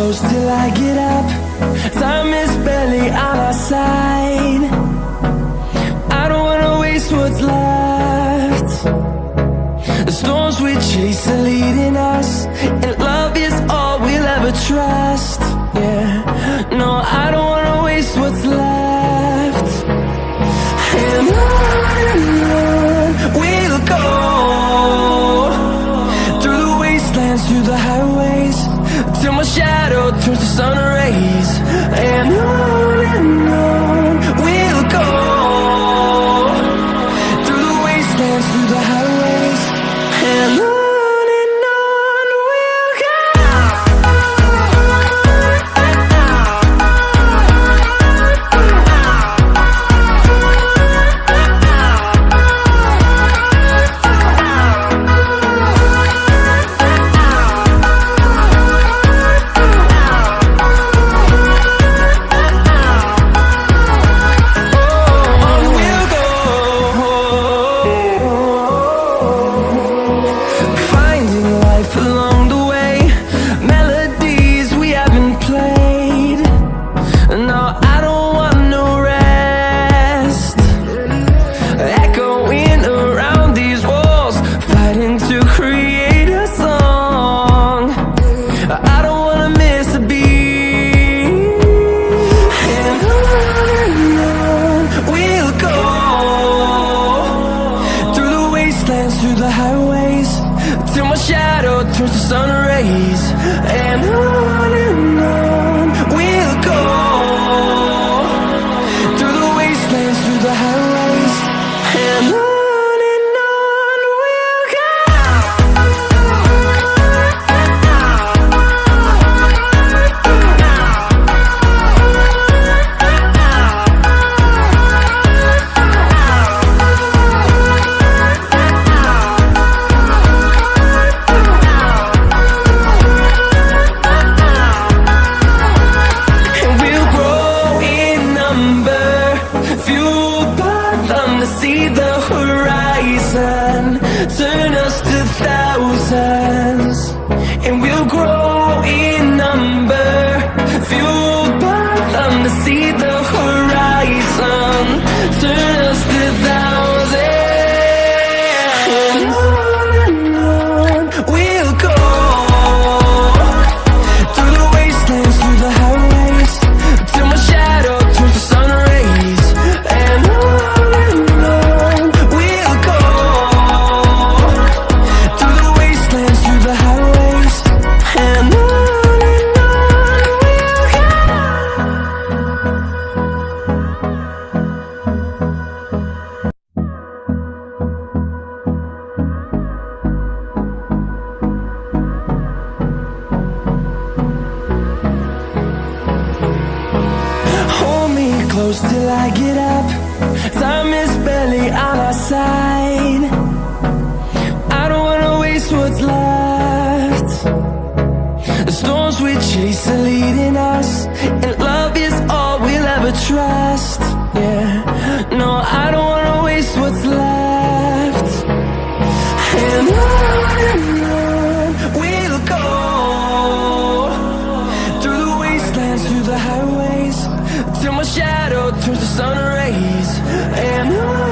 close till I get up. Time is barely on our side. I don't wanna waste what's left. The storms we chase are leading us, and love is all we'll ever trust. Yeah, no, I don't wanna waste what's left. And on we'll go, through the wastelands, through the highways, till my shadow turns to sun rays. And on we'll go, through the wastelands, through the highways, and on we'll go. Along the way, melodies we haven't played. No, I don't want no rest. Echoing around these walls, fighting to create a song. I don't wanna miss a beat. And on we'll go, through the wastelands, through the highways, till my shadow turns to sun rays. And on we'll go, through the wastelands, through the highways, and on we'll go. See the horizon, turn us to thousands, and we'll grow in number, fueled by them. To see the horizon, turn us to thousands, and on we'll go, through the wastelands, through the highways, till my shadow turns to sun rays. And close till I get up. Time is barely on our side. I don't wanna waste what's left. The storms we chase are leading us, and love is all we'll ever trust. Yeah, no, I don't wanna waste what's left. And on we'll go, through the wastelands, through the highways, till my shadow turns to sun rays. And on